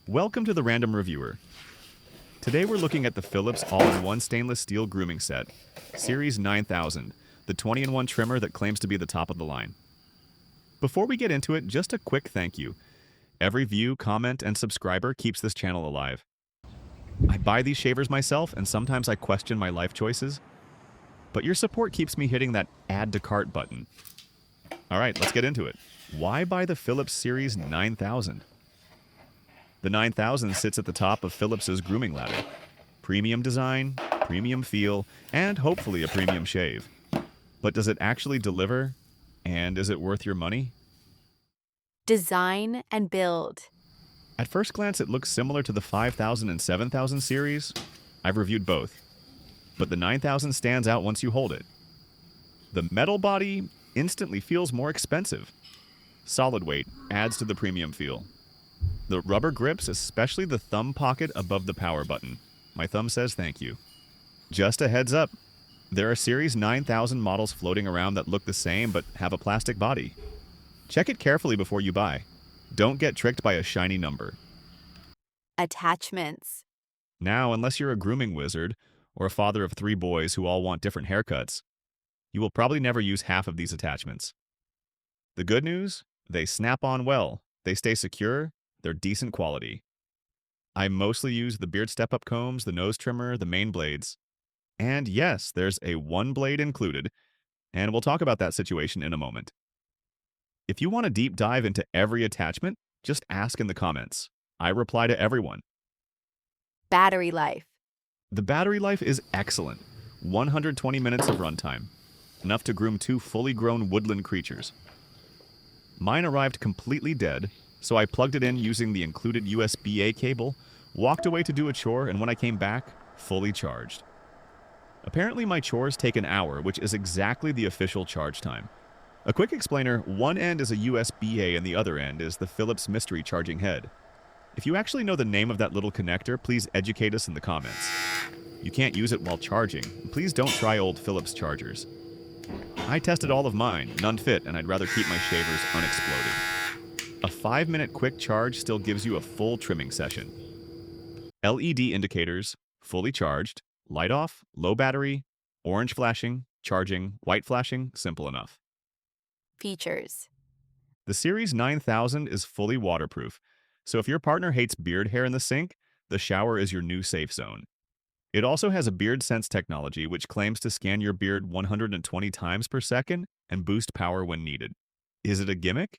Welcome to the Random Reviewer. Today we're looking at the Philips all-in-one stainless steel grooming set, Series 9000, the 20-in-1 trimmer that claims to be the top of the line. Before we get into it, just a quick thank you. Every view, comment, and subscriber keeps this channel alive. I buy these shavers myself, and sometimes I question my life choices. But your support keeps me hitting that Add to Cart button. Alright, let's get into it. Why buy the Philips Series 9000? The 9000 sits at the top of Philips's grooming ladder. Premium design, premium feel, and hopefully a premium shave. But does it actually deliver? And is it worth your money? Design and build. At first glance, it looks similar to the 5000 and 7000 series. I've reviewed both. But the 9000 stands out once you hold it. The metal body instantly feels more expensive. Solid weight adds to the premium feel. The rubber grips, especially the thumb pocket above the power button. My thumb says thank you. Just a heads up, there are Series 9000 models floating around that look the same but have a plastic body. Check it carefully before you buy. Don't get tricked by a shiny number. Attachments. Now, unless you're a grooming wizard or a father of 3 boys who all want different haircuts, you will probably never use half of these attachments. The good news? They snap on well, they stay secure, they're decent quality. I mostly use the beard step-up combs, the nose trimmer, the main blades. And yes, there's a OneBlade included, and we'll talk about that situation in a moment. If you want a deep dive into every attachment, just ask in the comments. I reply to everyone. Battery life. The battery life is excellent. 120 minutes of runtime. Enough to groom 2 fully grown woodland creatures. Mine arrived completely dead, so I plugged it in using the included USB-A cable, walked away to do a chore, and when I came back, fully charged. Apparently my chores take an hour, which is exactly the official charge time. A quick explainer, one end is a USB-A and the other end is the Philips mystery charging head. If you actually know the name of that little connector, please educate us in the comments. You can't use it while charging. Please don't try old Philips chargers. I tested all of mine, none fit, and I'd rather keep my shavers unexploded. A 5-minute quick charge still gives you a full trimming session. LED indicators, fully charged, light off, low battery, orange flashing, charging, white flashing, simple enough. Features. The Series 9000 is fully waterproof, so if your partner hates beard hair in the sink, the shower is your new safe zone. It also has a beard sense technology which claims to scan your beard 120 times per second and boost power when needed. Is it a gimmick?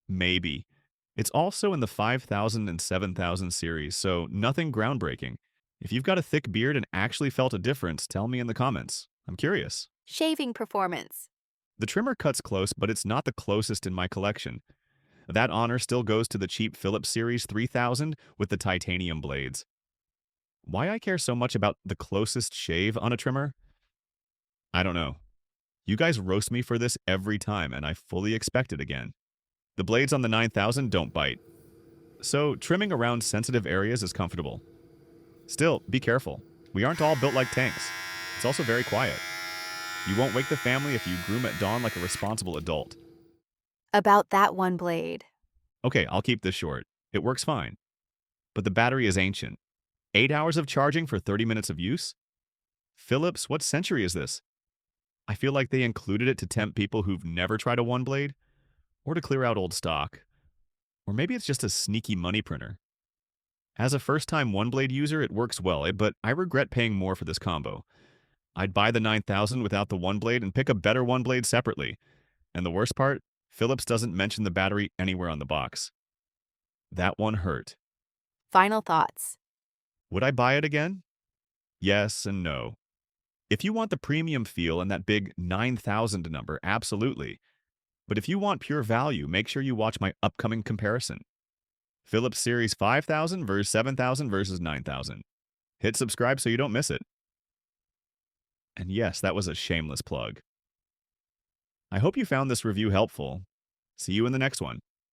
Maybe. It's also in the 5000 and 7000 series, so nothing groundbreaking. If you've got a thick beard and actually felt a difference, tell me in the comments. I'm curious. Shaving performance. The trimmer cuts close, but it's not the closest in my collection. That honor still goes to the cheap Philips Series 3000 with the titanium blades. Why I care so much about the closest shave on a trimmer? I don't know. You guys roast me for this every time, and I fully expect it again. The blades on the 9000 don't bite. So trimming around sensitive areas is comfortable. Still, be careful. We aren't all built like tanks. It's also very quiet. You won't wake the family if you groom at dawn like a responsible adult. About that OneBlade. Okay, I'll keep this short. It works fine. But the battery is ancient. 8 hours of charging for 30 minutes of use? Philips, what century is this? I feel like they included it to tempt people who've never tried a OneBlade, or to clear out old stock. Or maybe it's just a sneaky money printer. As a first-time OneBlade user, it works well, but I regret paying more for this combo. I'd buy the 9000 without the OneBlade and pick a better OneBlade separately. And the worst part? Philips doesn't mention the battery anywhere on the box. That one hurt. Final thoughts. Would I buy it again? Yes and no. If you want the premium feel and that big 9000 number, absolutely. But if you want pure value, make sure you watch my upcoming comparison. Philips Series 5000 versus 7000 versus 9000. Hit subscribe so you don't miss it. And yes, that was a shameless plug. I hope you found this review helpful. See you in the next one.